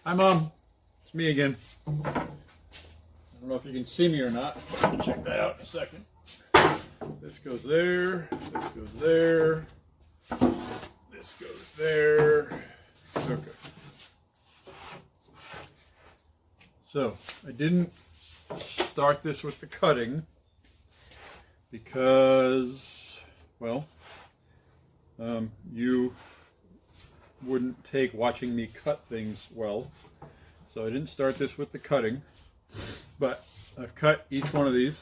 Hi, Mom. It's me again. I don't know if you can see me or not. I'll check that out in a second. This goes there. This goes there. This goes there. Okay. So, I didn't start this with the cutting because, well, you wouldn't take watching me cut things well. So I didn't start this with the cutting, but I've cut each one of these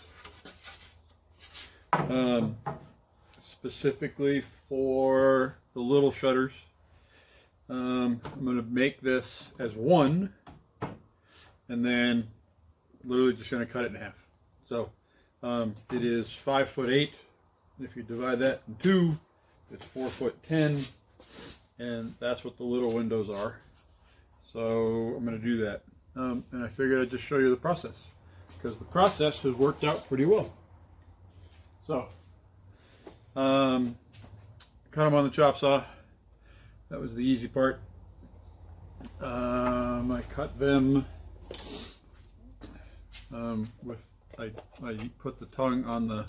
specifically for the little shutters. I'm going to make this as one and then literally just going to cut it in half. So it is 5'8". If you divide that in two, it's 4'10", and that's what the little windows are. So I'm going to do that, and I figured I'd just show you the process because the process has worked out pretty well. So cut them on the chop saw. That was the easy part. I cut them with I put the tongue on the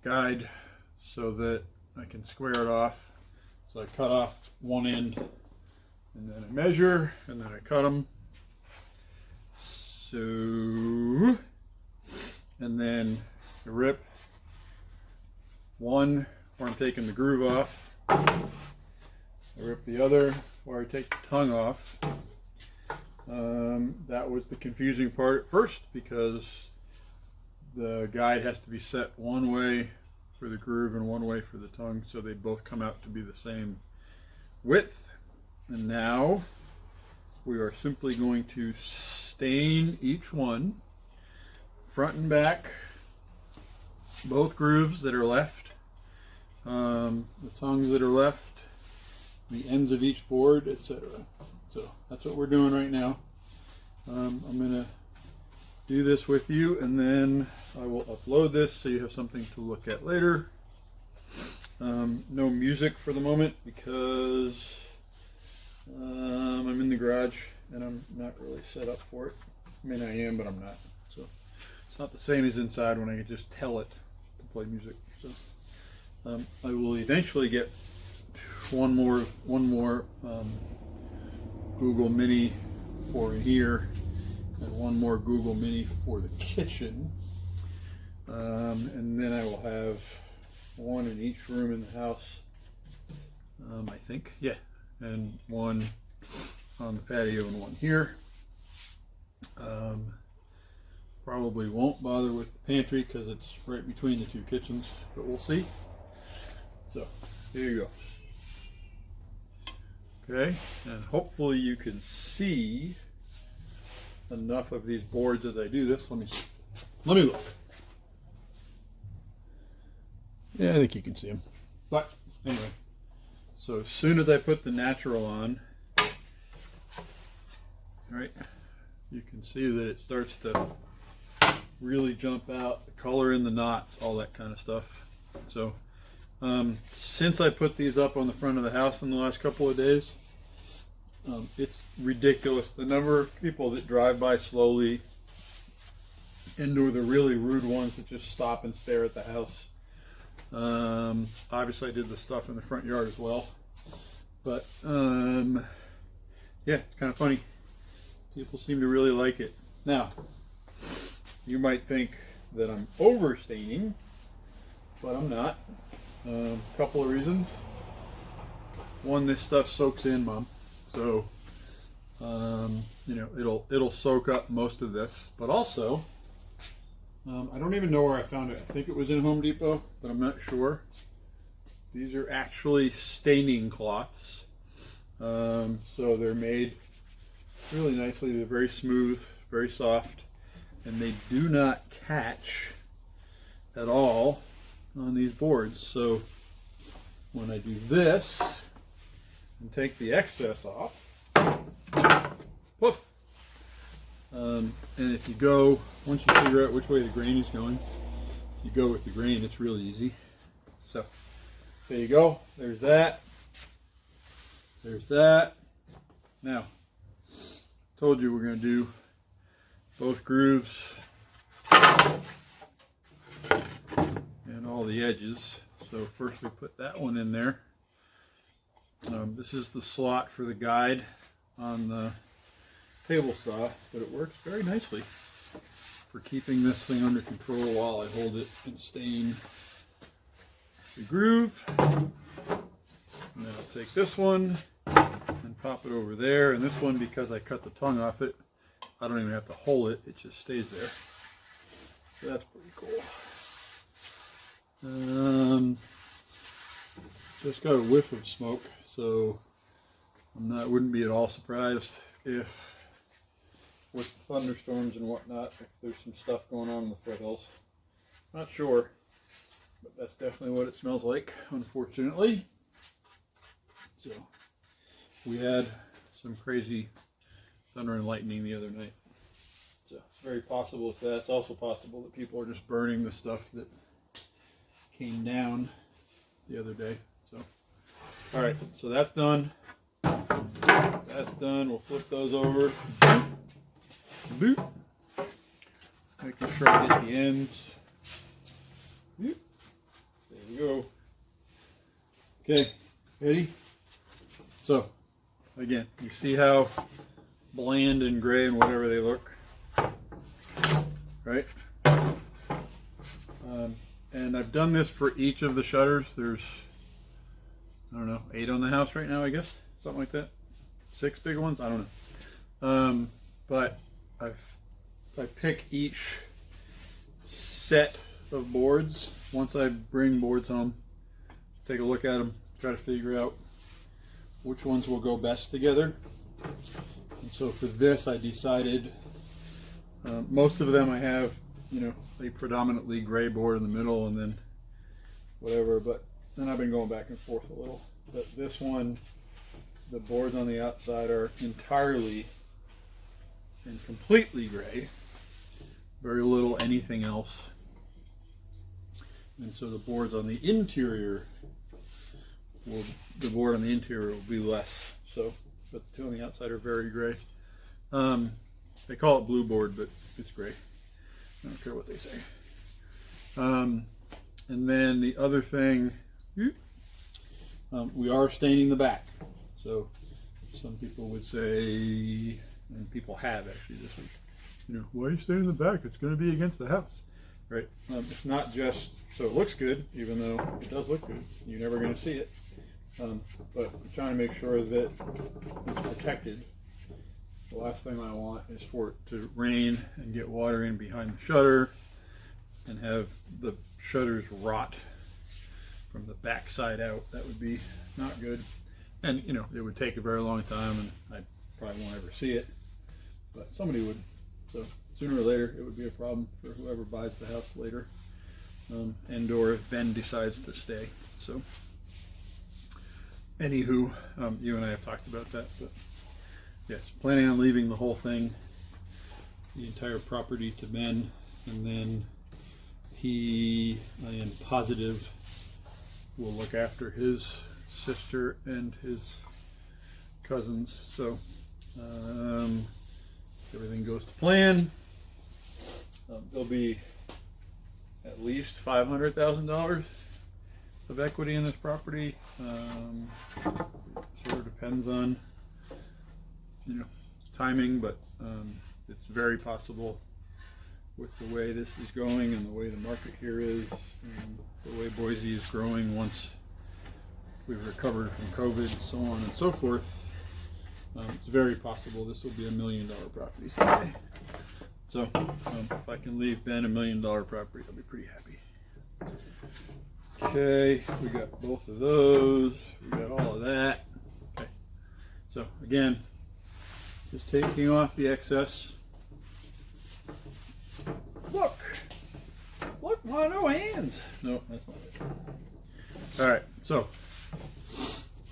guide so that I can square it off. So I cut off one end, and then I measure, and then I cut them. So, and then I rip one where I'm taking the groove off. I rip the other where I take the tongue off. That was the confusing part at first because the guide has to be set one way for the groove and one way for the tongue, so they both come out to be the same width. And now we are simply going to stain each one, front and back, both grooves that are left, the tongues that are left, the ends of each board, etc. So that's what we're doing right now. I'm going to do this with you, and then I will upload this so you have something to look at later. No music for the moment because I'm in the garage and I'm not really set up for it. I mean, I am, but I'm not. So it's not the same as inside when I can just tell it to play music. So I will eventually get one more Google Mini for here and one more Google Mini for the kitchen, and then I will have one in each room in the house, I think, yeah, and one on the patio and one here. Probably won't bother with the pantry because it's right between the two kitchens, but we'll see. So here you go. Okay, and hopefully you can see enough of these boards as I do this. Let me look. Yeah, I think you can see them. But anyway, so as soon as I put the natural on, right, you can see that it starts to really jump out, the color in the knots, all that kind of stuff. So since I put these up on the front of the house in the last couple of days, it's ridiculous the number of people that drive by slowly, and or the really rude ones that just stop and stare at the house. Obviously I did the stuff in the front yard as well, but yeah, it's kind of funny. People seem to really like it. Now, you might think that I'm overstaining, but I'm not. A couple of reasons. One, this stuff soaks in, Mom. So, you know, it'll soak up most of this. But also, I don't even know where I found it. I think it was in Home Depot, but I'm not sure. These are actually staining cloths. So they're made really nicely. They're very smooth, very soft, and they do not catch at all on these boards. So when I do this and take the excess off, poof. And if you go, once you figure out which way the grain is going, you go with the grain, it's really easy. So there you go. There's that. There's that. Now, told you we're going to do both grooves and all the edges. So first we put that one in there. This is the slot for the guide on the table saw, but it works very nicely for keeping this thing under control while I hold it and stain the groove. And then I'll take this one and pop it over there, and this one, because I cut the tongue off it, I don't even have to hold it, it just stays there. So that's pretty cool. Just got a whiff of smoke, so wouldn't be at all surprised if, with the thunderstorms and whatnot, if there's some stuff going on in the foothills. Not sure, but that's definitely what it smells like, unfortunately. So we had some crazy thunder and lightning the other night, so it's very possible it's that. It's also possible that people are just burning the stuff that came down the other day. So all right, so that's done. That's done. We'll flip those over. Boop. Making sure I get the ends. Boop. There we go. Okay, ready? So again, you see how bland and gray and whatever they look, right? And I've done this for each of the shutters. There's, I don't know, 8 on the house right now, I guess, something like that. 6 big ones, I don't know. But I pick each set of boards. Once I bring boards home, take a look at them, try to figure out which ones will go best together. And so for this, I decided, most of them I have, you know, a predominantly gray board in the middle and then whatever, but then I've been going back and forth a little. But this one, the boards on the outside are entirely and completely gray, very little anything else. And so the boards on the interior the board on the interior will be less so, but the two on the outside are very gray. They call it blue board, but it's gray. I don't care what they say. And then the other thing, we are staining the back. So some people would say, and people have actually this week, you know, why are you staining the back? It's going to be against the house, right? It's not just so it looks good, even though it does look good. You're never going to see it. But I'm trying to make sure that it's protected. The last thing I want is for it to rain and get water in behind the shutter and have the shutters rot from the back side out. That would be not good. And, you know, it would take a very long time and I probably won't ever see it, but somebody would. So sooner or later, it would be a problem for whoever buys the house later, and or if Ben decides to stay. So anywho, you and I have talked about that, but yes, planning on leaving the whole thing, the entire property to Ben, and then he, I am positive, will look after his sister and his cousins. So everything goes to plan. There'll be at least $500,000 of equity in this property. Sort of depends on, you know, timing, but it's very possible with the way this is going and the way the market here is and the way Boise is growing once we've recovered from COVID, so on and so forth. It's very possible this will be $1 million property someday. So if I can leave Ben $1 million property, I'll be pretty happy. Okay, we got both of those. We got all of that. Okay, so again, just taking off the excess. Look, my no hands. No, that's not it. All right, so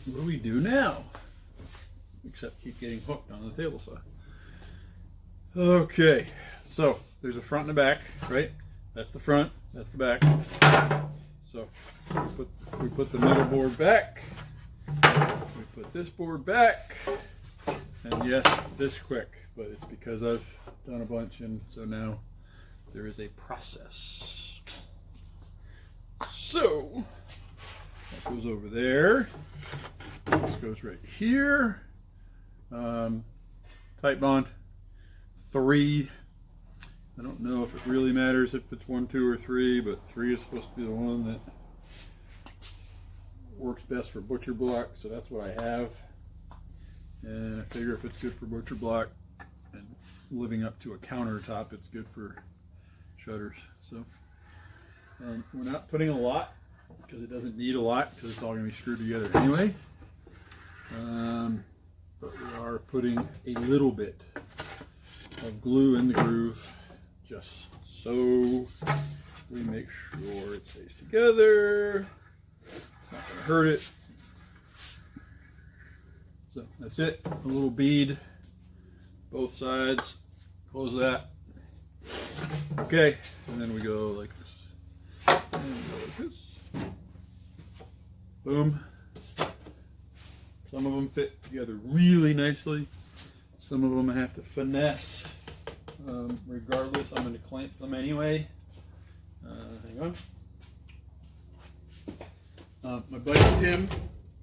what do we do now? Except keep getting hooked on the table saw. Okay, so there's a front and a back, right? That's the front, that's the back. So we put the middle board back, we put this board back, And yes, this quick, but it's because I've done a bunch, and so now there is a process. So that goes over there. This goes right here. Tight bond 3. I don't know if it really matters if it's 1, 2, or 3, but 3 is supposed to be the one that works best for butcher block, so that's what I have. And I figure if it's good for butcher block and living up to a countertop, it's good for shutters. So we're not putting a lot because it doesn't need a lot because it's all going to be screwed together anyway. But we are putting a little bit of glue in the groove just so we make sure it stays together. It's not going to hurt it. So that's it. A little bead, both sides. Close that. Okay, and then we go like this. And go like this. Boom. Some of them fit together really nicely. Some of them I have to finesse. Regardless, I'm going to clamp them anyway. Hang on. My buddy Tim,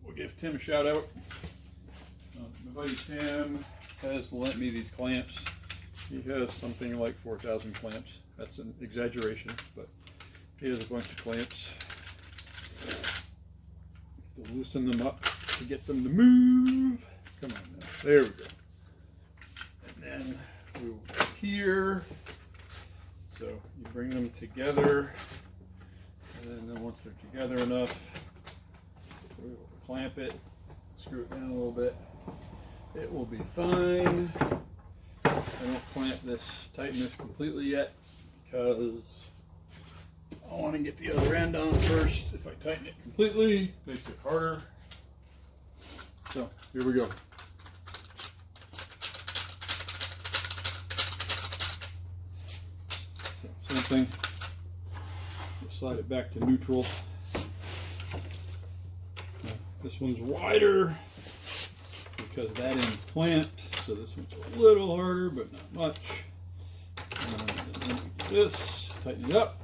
we'll give Tim a shout out. My buddy Tim has lent me these clamps. He has something like 4,000 clamps. That's an exaggeration, but he has a bunch of clamps. To loosen them up to get them to move. Come on now. There we go. And then we will go here. So you bring them together, and then once they're together enough, we will clamp it, screw it down a little bit. It will be fine. I don't clamp this, tighten this completely yet because I want to get the other end on first. If I tighten it completely, it makes it harder. So here we go. So, same thing. We'll slide it back to neutral. Now, this one's wider because that end's clamped, so this one's a little harder, but not much. And then we do this, tighten it up.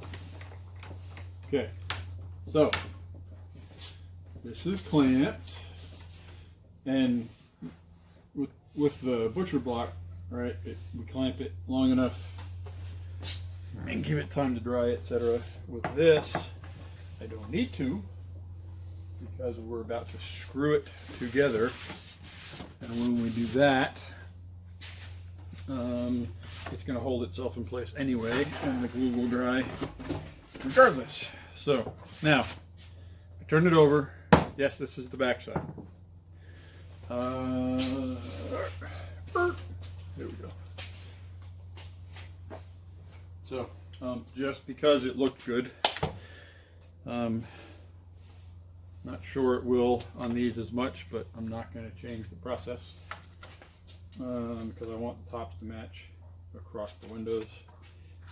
Okay, so this is clamped, and with the butcher block, right, we clamp it long enough and give it time to dry, etc. With this, I don't need to because we're about to screw it together. And when we do that, it's going to hold itself in place anyway, and the glue will dry regardless. So now, I turn it over. Yes, this is the back side. There we go. So, just because it looked good, not sure it will on these as much, but I'm not going to change the process because I want the tops to match across the windows.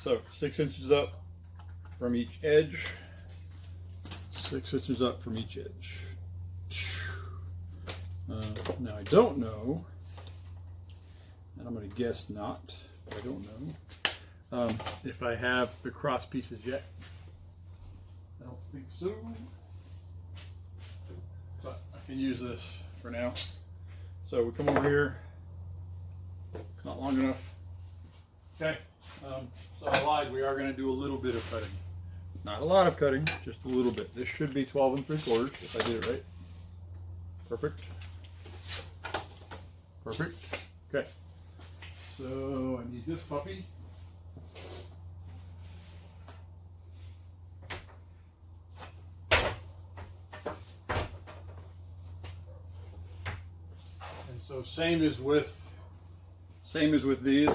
So 6 inches up from each edge, 6 inches up from each edge. Now I don't know, and I'm going to guess not, but I don't know if I have the cross pieces yet. I don't think so. But I can use this for now. So we come over here. It's not long enough. Okay. So I lied. We are going to do a little bit of cutting. Not a lot of cutting, just a little bit. This should be 12 3/4 if I did it right. Perfect. Perfect. Okay. So I need this puppy. So same as with these,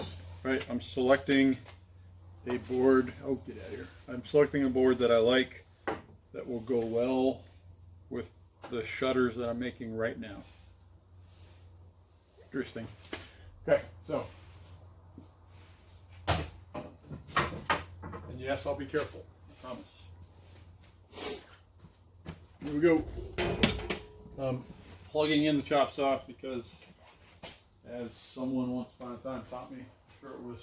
right? I'm selecting a board. Oh, get out of here! I'm selecting a board that I like, that will go well with the shutters that I'm making right now. Interesting. Okay, so, and yes, I'll be careful. I promise. Here we go. Plugging in the chop saw because as someone once upon a time taught me. I'm sure it was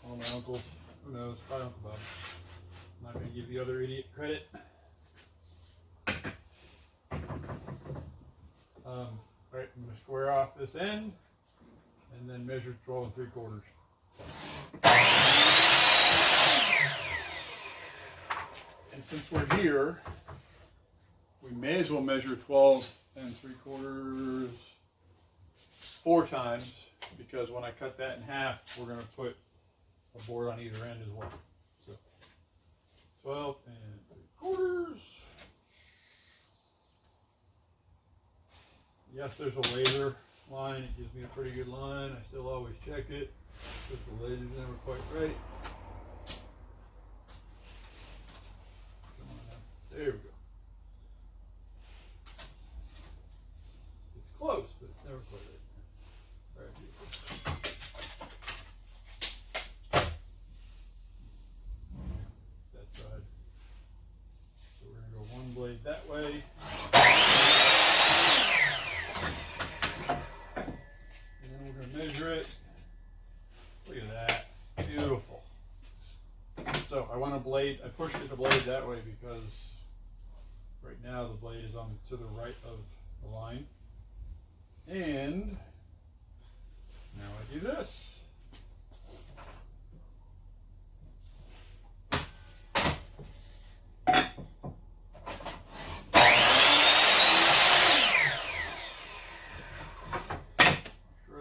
one of my uncles. Who knows? Probably Uncle Bob. I'm not going to give the other idiot credit. Right, I'm going to square off this end and then measure 12 3/4. And since we're here, we may as well measure 12 3/4 4 times, because when I cut that in half, we're going to put a board on either end as well. So 12 3/4. Yes, there's a laser line. It gives me a pretty good line. I still always check it, but the laser's never quite right. Come on now. There we go. It's close, but it's never quite right. All right, beautiful. That side. So we're going to go one blade that way. Measure it. Look at that. Beautiful. So I want a blade. I pushed it the blade that way because right now the blade is on to the right of the line. And now I do this.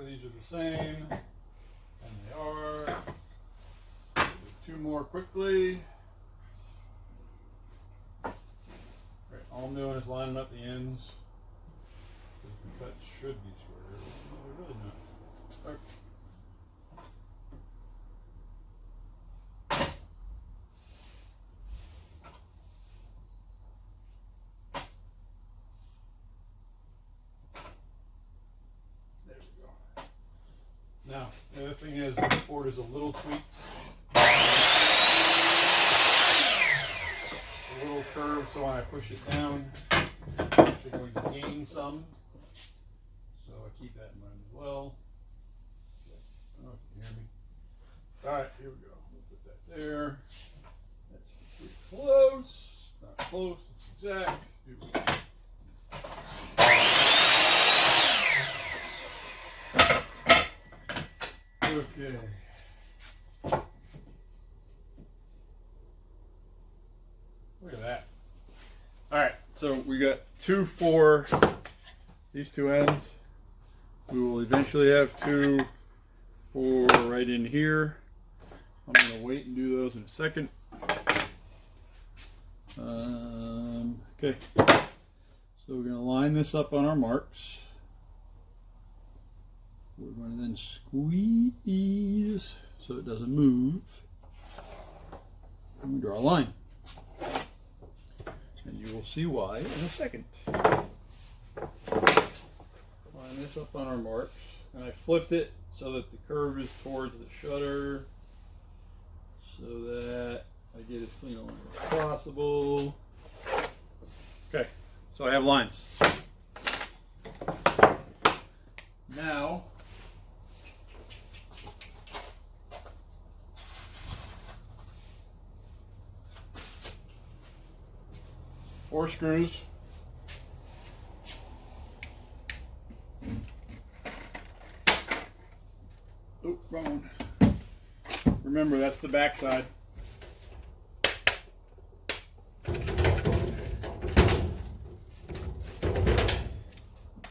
These are the same, and they are. Do 2 more quickly. Right, all I'm doing is lining up the ends, because the cuts should be square. No, they're really not. Okay. Now, the other thing is, the board is a little tweaked, a little curved, so when I push it down, I'm actually going to gain some. So I keep that in mind as well. I don't know if you can hear me. All right, here we go. We'll put that there. That's pretty close. Not close, it's exact. Beautiful. Okay. Look at that. All right, so we got 2 for these 2 ends. We will eventually have 2 for right in here. I'm going to wait and do those in a second. Okay, so we're going to line this up on our marks. We're going to then squeeze so it doesn't move. And we draw a line. And you will see why in a second. Line this up on our marks. And I flipped it so that the curve is towards the shutter, so that I get as clean a line as possible. Okay, so I have lines. Now, four screws. Oh, wrong one. Remember, that's the back side.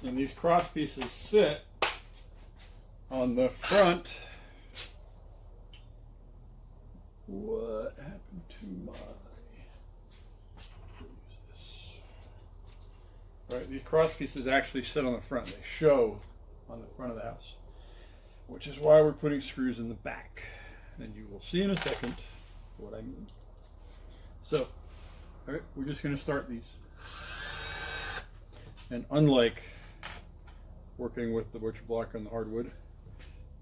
And these cross pieces sit on the front. What happened to my... Use this. Right, these cross pieces actually sit on the front. They show on the front of the house, which is why we're putting screws in the back. And you will see in a second what I mean. So, all right, we're just going to start these. And unlike working with the butcher block on the hardwood,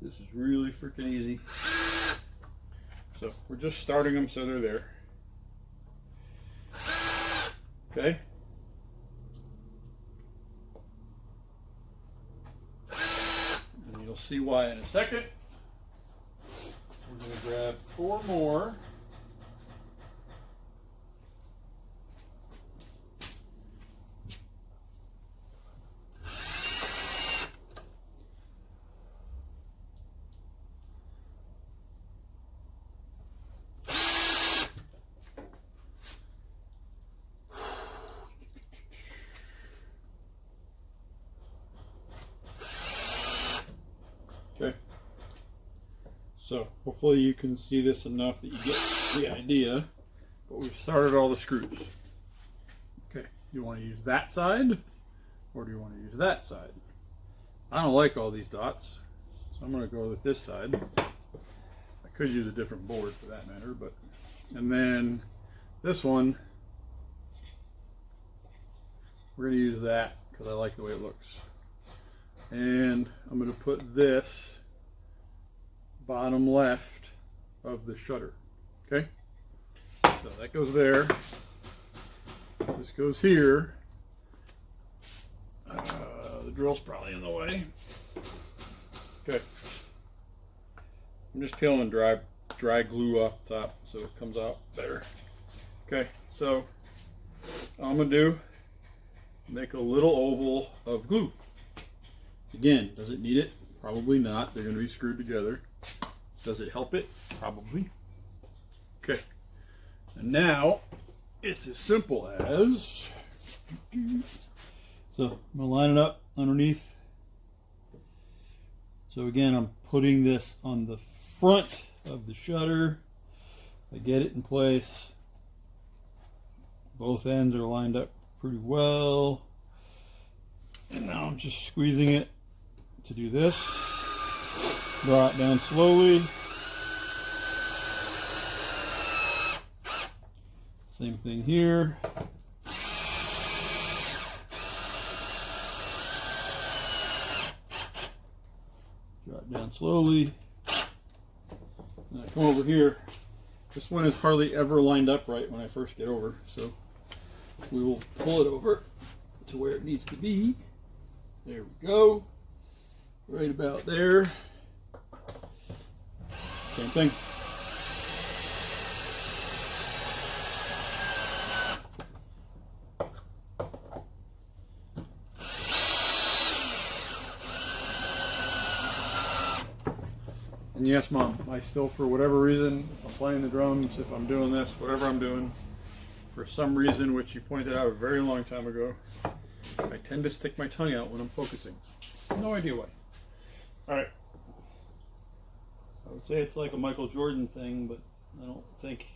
this is really freaking easy. So we're just starting them so they're there. Okay. And see why in a second. We're going to grab 4 more. Okay, so hopefully you can see this enough that you get the idea, but we've started all the screws. Okay, you want to use that side or do you want to use that side? I don't like all these dots, so I'm going to go with this side. I could use a different board for that matter, but, and then this one, we're going to use that because I like the way it looks. And I'm going to put this bottom left of the shutter. Okay, so that goes there. This goes here. The drill's probably in the way. Okay, I'm just peeling dry glue off the top so it comes out better. Okay, so all I'm going to do, make a little oval of glue. Again, does it need it? Probably not. They're going to be screwed together. Does it help it? Probably. Okay. And now it's as simple as, so I'm going to line it up underneath. So again, I'm putting this on the front of the shutter. I get it in place. Both ends are lined up pretty well. And now I'm just squeezing it to do this. Draw it down slowly. Same thing here. Draw it down slowly. And I come over here. This one is hardly ever lined up right when I first get over, so we will pull it over to where it needs to be. There we go. Right about there. Same thing. And yes, Mom, I still, for whatever reason, if I'm playing the drums, if I'm doing this, whatever I'm doing, for some reason, which you pointed out a very long time ago, I tend to stick my tongue out when I'm focusing. No idea why. Alright. I would say it's like a Michael Jordan thing, but I don't think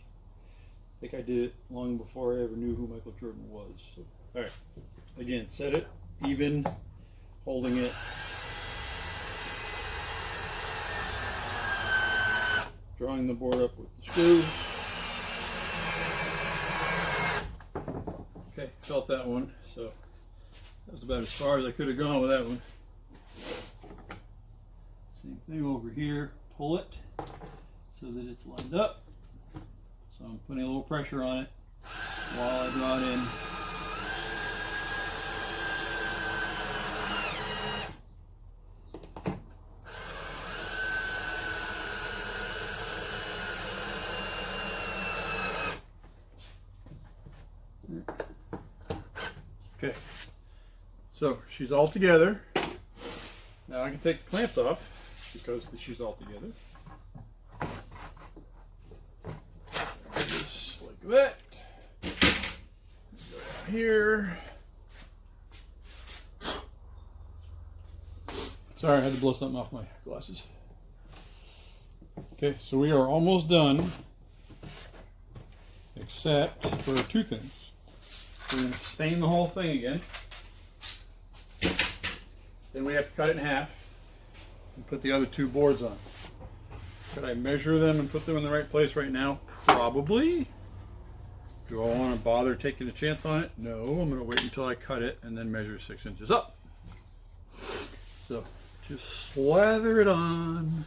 I did it long before I ever knew who Michael Jordan was. So, alright. Again, set it even, holding it. Drawing the board up with the screw. Okay, felt that one, so that was about as far as I could have gone with that one. Same thing over here, pull it so that it's lined up. So I'm putting a little pressure on it while I draw it in. Okay, so she's all together. Now I can take the clamps off because she's all together. Just like that. Go down here. Sorry, I had to blow something off my glasses. Okay, so we are almost done, except for 2 things. We're going to stain the whole thing again. Then we have to cut it in half and put the other 2 boards on. Could I measure them and put them in the right place right now? Probably. Do I want to bother taking a chance on it? No, I'm going to wait until I cut it and then measure 6 inches up. So just slather it on.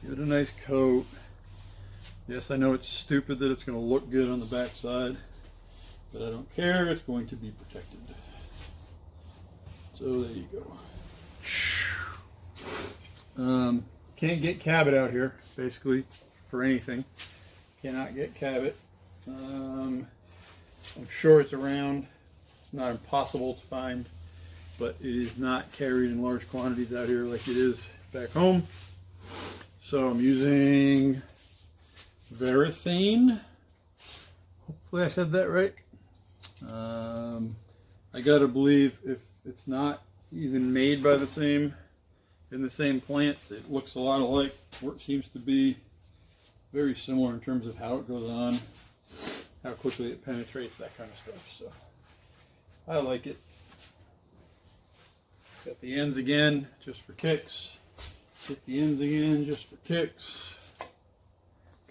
Give it a nice coat. Yes, I know it's stupid that it's going to look good on the back side, but I don't care, it's going to be protected. So there you go. Can't get Cabot out here, basically, for anything. Cannot get Cabot. I'm sure it's around. It's not impossible to find, but it is not carried in large quantities out here like it is back home. So I'm using Varathane. Hopefully I said that right. I gotta believe if it's not even made by the same, in the same plants, it looks a lot alike, or it seems to be very similar in terms of how it goes on, how quickly it penetrates, that kind of stuff. So I like it. Got the ends again, just for kicks. Hit the ends again, just for kicks.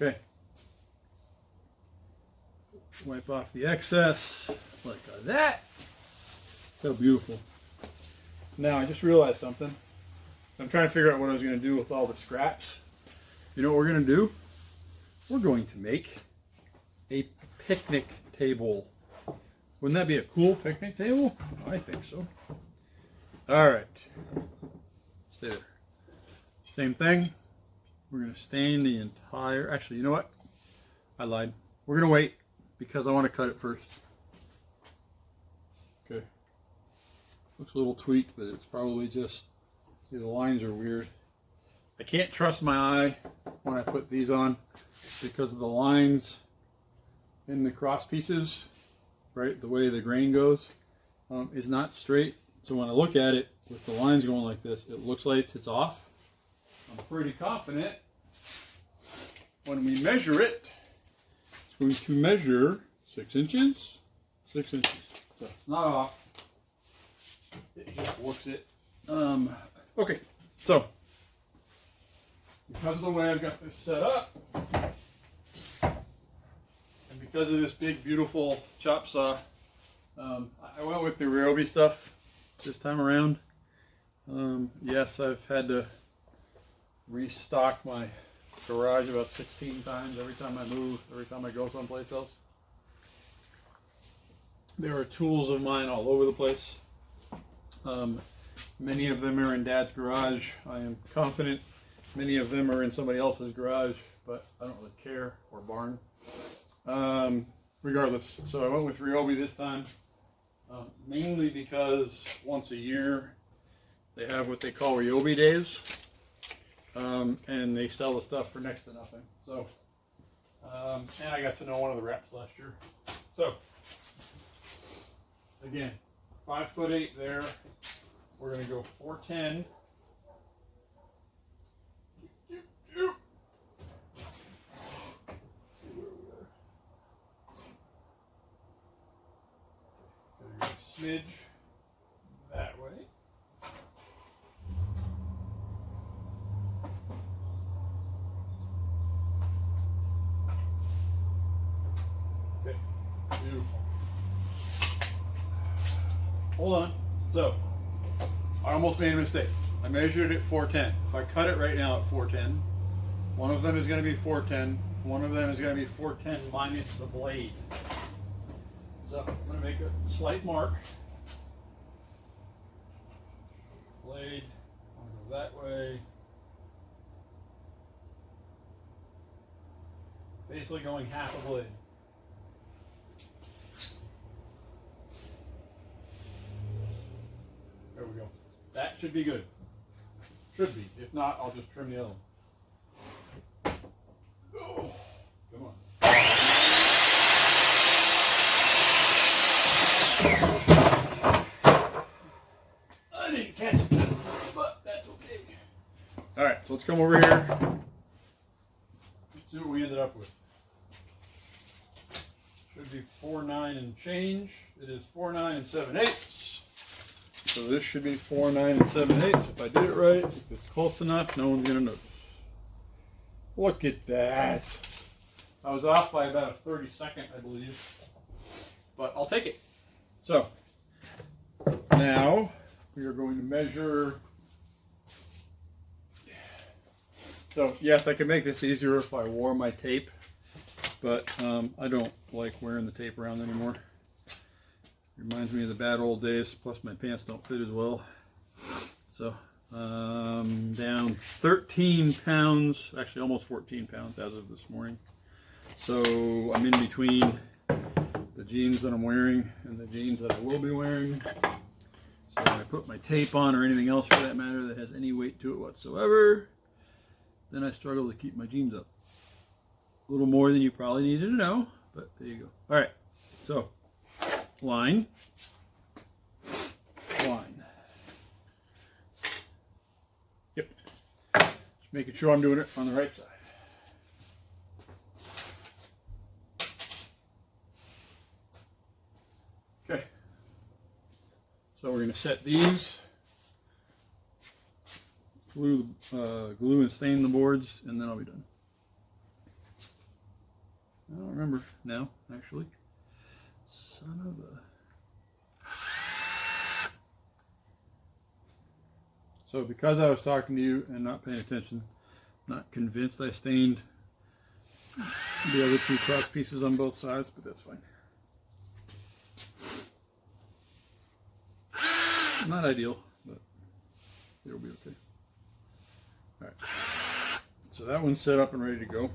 Okay. Wipe off the excess, like that. So beautiful. Now, I just realized something. I'm trying to figure out what I was going to do with all the scraps. You know what we're going to do? We're going to make a picnic table. Wouldn't that be a cool picnic table? I think so. All right. Stay there. Same thing. We're going to stain the entire... Actually, you know what? I lied. We're going to wait because I want to cut it first. Okay. Looks a little tweaked, but it's probably just... See, the lines are weird. I can't trust my eye when I put these on because of the lines in the cross pieces, right? The way the grain goes is not straight. So when I look at it with the lines going like this, it looks like it's off. I'm pretty confident when we measure it, it's going to measure 6 inches. 6 inches. So it's not off. It just works it. Okay, so because of the way I've got this set up, and because of this big, beautiful chop saw, I went with the Ryobi stuff this time around. Yes, I've had to restock my garage about 16 times every time I move, every time I go someplace else. There are tools of mine all over the place. Many of them are in Dad's garage. I am confident many of them are in somebody else's garage, but I don't really care, or barn. Regardless, so I went with Ryobi this time, mainly because once a year they have what they call Ryobi days, and they sell the stuff for next to nothing. So, and I got to know one of the reps last year. So, again, 5'8" there. We're going to go 410. See where we are. Got a smidge that way. Okay, beautiful. Hold on. So, I almost made a mistake. I measured it 410. If I cut it right now at 410, one of them is going to be 410. One of them is going to be 410 minus the blade. So I'm going to make a slight mark. Blade, I'm going to go that way. Basically going half a blade. There we go. That should be good. Should be. If not, I'll just trim the other one. Oh, come on. I didn't catch it this time, but that's okay. Alright, so let's come over here. Let's see what we ended up with. Should be 4.9 and change. It is 4.9 and 7/8. So this should be 4.9 and 7/8. If I did it right, if it's close enough, no one's gonna notice. Look at that. I was off by about a 32nd, I believe, but I'll take it. So now we are going to measure. So yes, I could make this easier if I wore my tape, but I don't like wearing the tape around anymore. Reminds me of the bad old days, plus my pants don't fit as well. So Down 13 pounds, actually almost 14 pounds as of this morning. So I'm in between the jeans that I'm wearing and the jeans that I will be wearing. So when I put my tape on, or anything else for that matter that has any weight to it whatsoever, then I struggle to keep my jeans up. A little more than you probably needed to know, but there you go. All right, so line, line. Yep, just making sure I'm doing it on the right side. Okay, so we're going to set these, glue and stain the boards, and then I'll be done. I don't remember now, actually. Son of a... So because I was talking to you and not paying attention, not convinced I stained the other two cross pieces on both sides, but that's fine. Not ideal, but it'll be okay. All right, so that one's set up and ready to go.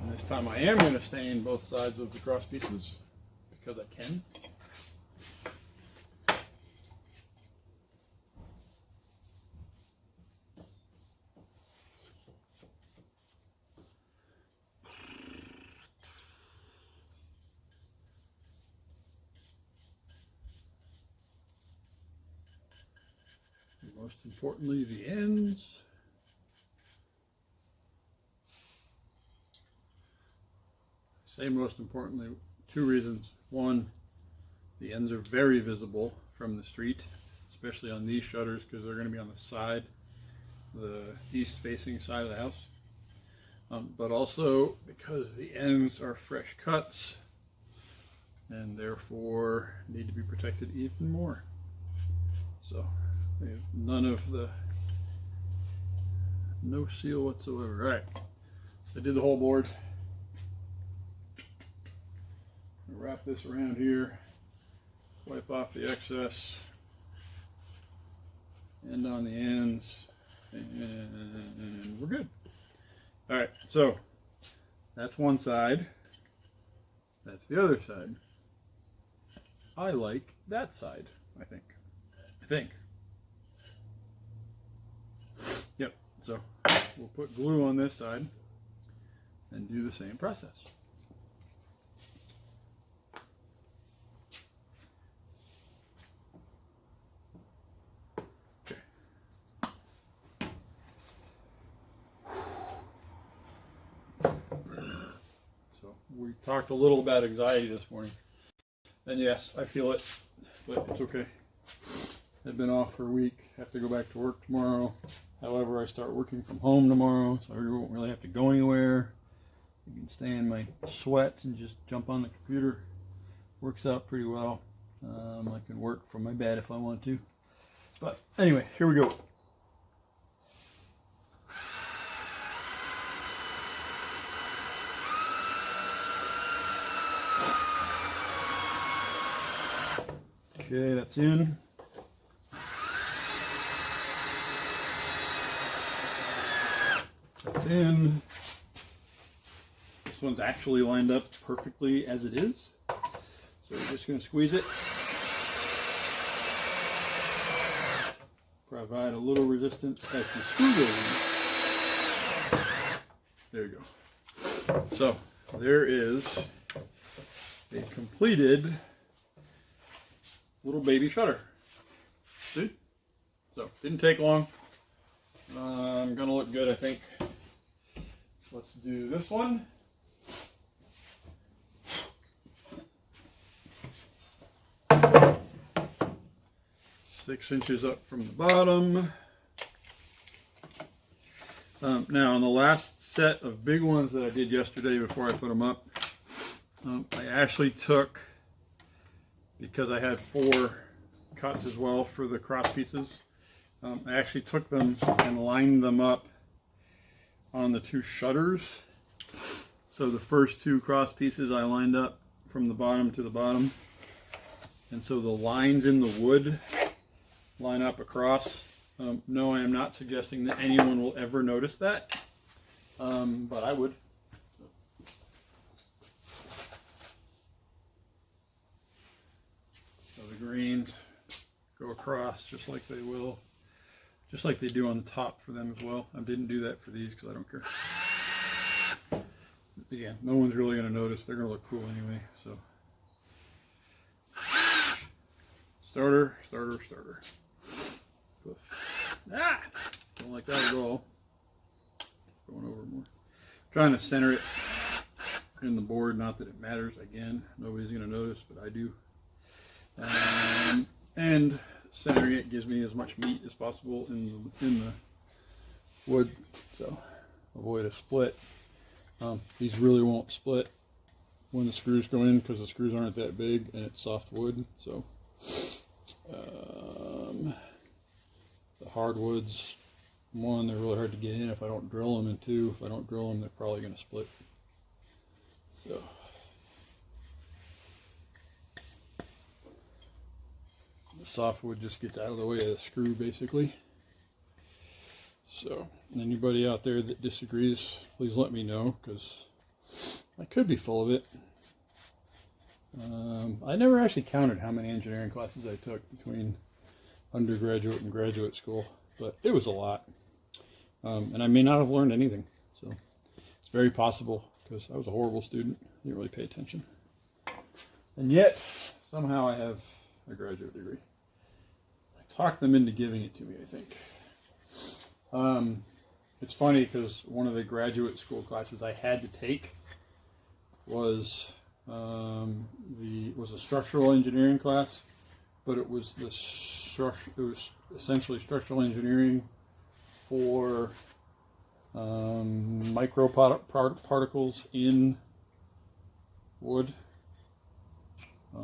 And this time I am going to stain both sides of the cross pieces because I can. And most importantly, the ends. Say most importantly, two reasons. One, the ends are very visible from the street, especially on these shutters because they're going to be on the side, the east facing side of the house. But also because the ends are fresh cuts and therefore need to be protected even more. So none of the, no seal whatsoever. All right, so I did the whole board. Wrap this around here, wipe off the excess, end on the ends, and we're good. All right, so that's one side, that's the other side. I like that side, I think. Yep, so we'll put glue on this side and do the same process. We talked a little about anxiety this morning, and yes, I feel it, but it's okay. I've been off for a week, have to go back to work tomorrow. However, I start working from home tomorrow, so I won't really have to go anywhere. I can stay in my sweats and just jump on the computer. Works out pretty well. I can work from my bed if I want to. But anyway, here we go. Okay, that's in. That's in. This one's actually lined up perfectly as it is. So we're just going to squeeze it. Provide a little resistance as the screw goes in. There you go. So there is a completed little baby shutter. See? So didn't take long. I'm gonna look good, I think. Let's do this one. Six inches up from the bottom. Now on the last set of big ones that I did yesterday before I put them up, I actually took, because I had 4 cuts as well for the cross pieces, I actually took them and lined them up on the 2 shutters. So the first 2 cross pieces I lined up from the bottom to the bottom, and so the lines in the wood line up across No, I am not suggesting that anyone will ever notice that, but I would. So the grains go across just like they will, just like they do on the top for them as well. I didn't do that for these because I don't care. Again, no one's really going to notice. They're going to look cool anyway. So starter, starter, starter. Poof. Ah! Don't like that at all. Going over more. Trying to center it in the board. Not that it matters. Again, nobody's going to notice, but I do. And centering it gives me as much meat as possible in the wood. So avoid a split. These really won't split when the screws go in because the screws aren't that big and it's soft wood. So the hardwoods, one, they're really hard to get in if I don't drill them, and two, if I don't drill them, they're probably going to split. So the softwood just gets out of the way of the screw basically. So anybody out there that disagrees, please let me know, because I could be full of it. I never actually counted how many engineering classes I took between undergraduate and graduate school, but it was a lot. And I may not have learned anything, so it's very possible, because I was a horrible student. I didn't really pay attention. And yet, somehow I have a graduate degree. I talked them into giving it to me, I think. It's funny because one of the graduate school classes I had to take was a structural engineering class, but it was essentially structural engineering for micro particles in wood,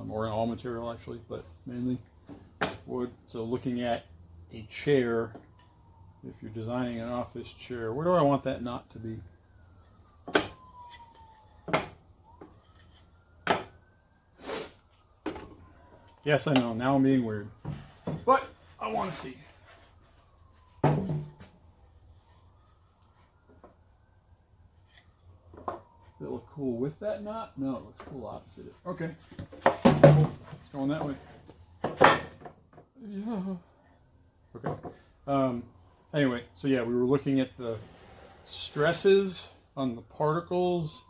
or in all material actually, but mainly wood. So looking at a chair, if you're designing an office chair, where do I want that knot to be? Yes, I know, now I'm being weird, but I want to see. Does it look cool with that knot? No, it looks cool opposite it. Okay, cool. It's going that way. Yeah. Okay. Anyway, so yeah, we were looking at the stresses on the particles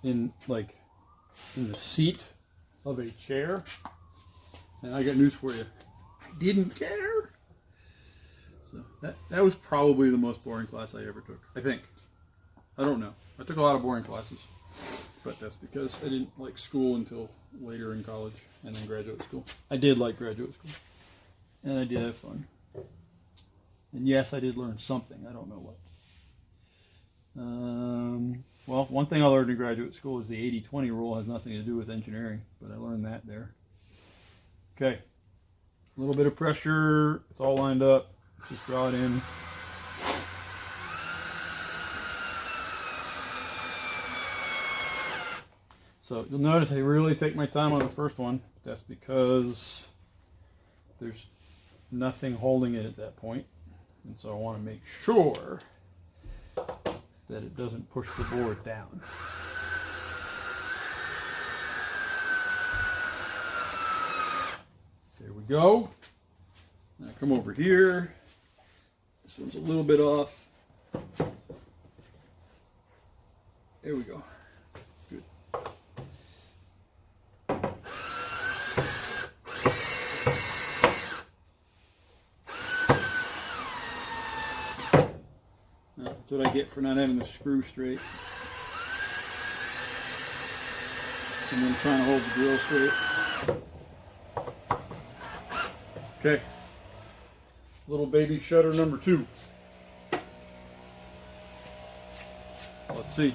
in the seat of a chair. And I got news for you. I didn't care. So that was probably the most boring class I ever took, I think. I don't know. I took a lot of boring classes, but that's because I didn't like school until later in college and then graduate school. I did like graduate school, and I did have fun. And yes, I did learn something. I don't know what. Well, one thing I learned in graduate school is the 80-20 rule has nothing to do with engineering, but I learned that there. Okay, a little bit of pressure. It's all lined up. Just draw it in. So you'll notice I really take my time on the first one. That's because there's nothing holding it at that point. And so I want to make sure that it doesn't push the board down. There we go. Now come over here. This one's a little bit off. There we go. Good. That's what I get for not having the screw straight. And then trying to hold the drill straight. Okay, little baby shutter number 2. Let's see.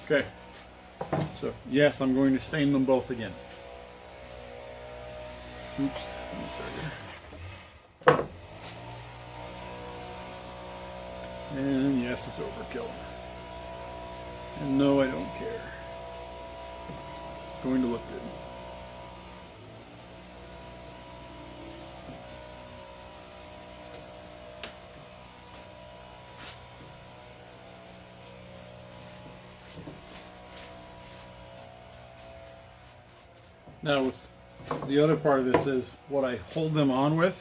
Okay, so yes, I'm going to stain them both again. Oops, let me start here. And yes, it's overkill. And no, I don't care. It's going to look good. Now with the other part of this is what I hold them on with.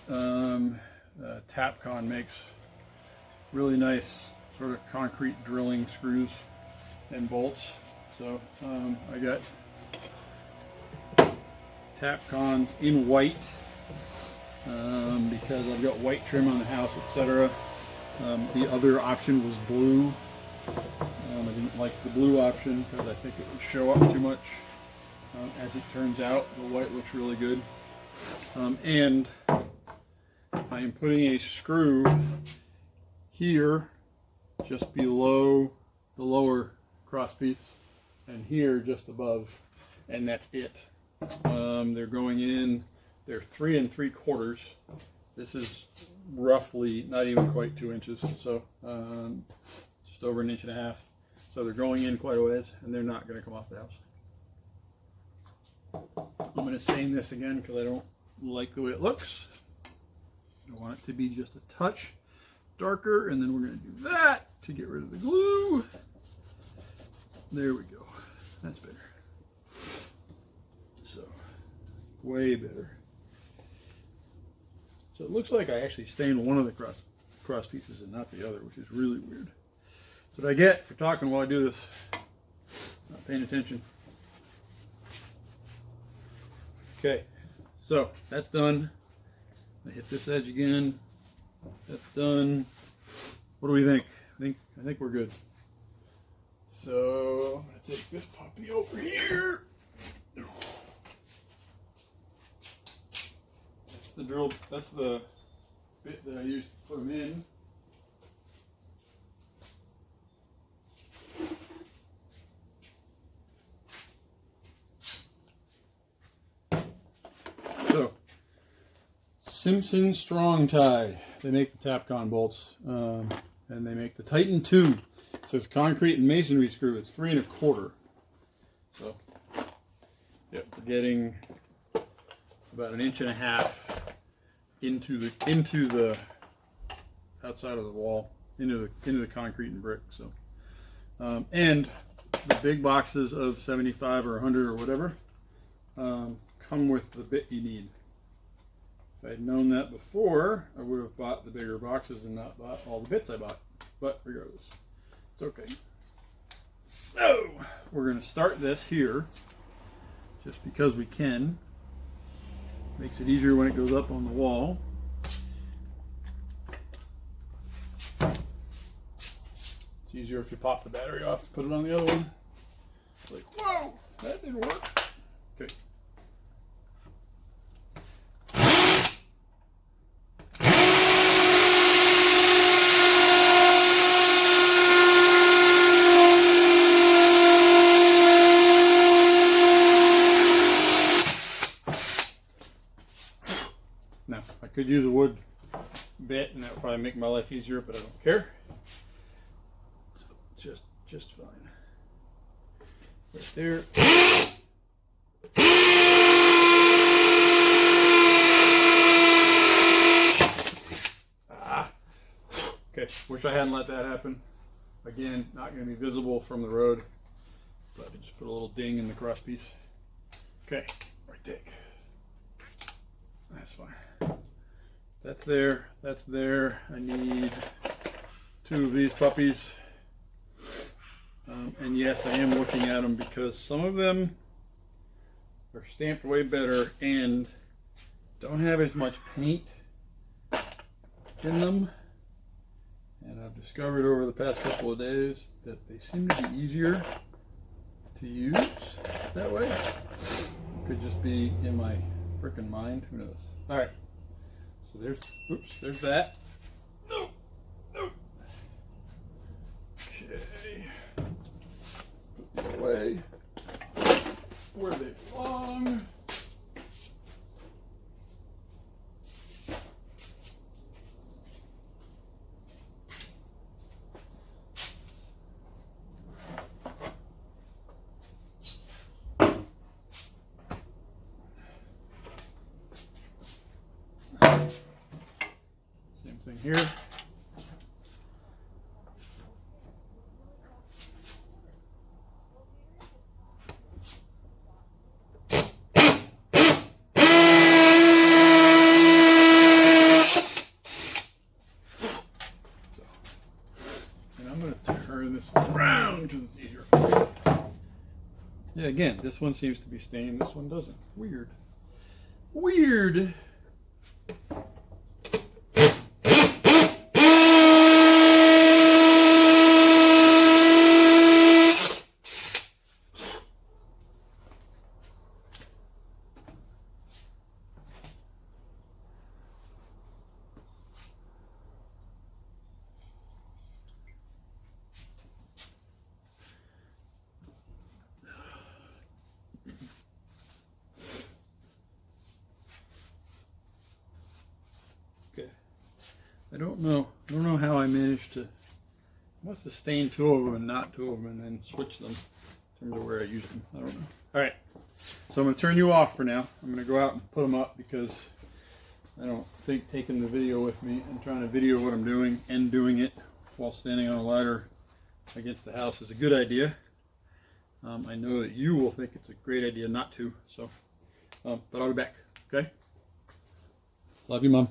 Tapcon makes really nice sort of concrete drilling screws and bolts. So I got Tapcons in white because I've got white trim on the house, etc. The other option was blue. I didn't like the blue option because I think it would show up too much. As it turns out, the white looks really good. And I am putting a screw here just below the lower cross piece and here just above, and that's it. They're going in, they're 3 3/4. This is roughly not even quite 2 inches, so just over 1.5 inches. So they're going in quite a ways, and they're not going to come off the house. I'm going to stain this again because I don't like the way it looks. I want it to be just a touch darker, and then we're going to do that to get rid of the glue. There we go. That's better. So, way better. So it looks like I actually stained one of the cross pieces and not the other, which is really weird. That's what I get for talking while I do this. Not paying attention. Okay, so that's done. I hit this edge again. That's done. What do we think? I think we're good. So I'm gonna take this puppy over here. That's the drill. That's the bit that I used to put them in. So, Simpson Strong Tie. They make the Tapcon bolts, and they make the Titan 2. So it's concrete and masonry screw. It's 3 1/4. So, yep, we're getting about 1.5 inches into the outside of the wall, into the concrete and brick. So, and the big boxes of 75 or 100 or whatever come with the bit you need. If I had known that before, I would have bought the bigger boxes and not bought all the bits I bought. But regardless, it's okay. So we're going to start this here, just because we can. Makes it easier when it goes up on the wall. It's easier if you pop the battery off and put it on the other one. It's like, whoa, that didn't work. Okay. Now, I could use a wood bit and that would probably make my life easier, but I don't care. So just fine. Right there. Okay, wish I hadn't let that happen. Again, not going to be visible from the road, but I just put a little ding in the cross piece. Okay, right there. That's fine. That's there. That's there. I need 2 of these puppies. And yes, I am looking at them because some of them are stamped way better and don't have as much paint in them. And I've discovered over the past couple of days that they seem to be easier to use that way. It could just be in my frickin' mind. Who knows? All right. So there's that. No. Okay. Put these away where they belong. Same thing here. again, this one seems to be stained, this one doesn't. Weird. Weird. Okay. I don't know how I managed to. I must have stained two of them and not two of them, and then switch them in terms of where I use them. I don't know. All right. So I'm going to turn you off for now. I'm going to go out and put them up because I don't think taking the video with me and trying to video what I'm doing and doing it while standing on a ladder against the house is a good idea. I know that you will think it's a great idea not to. So, but I'll be back. Okay. Love you, Mom.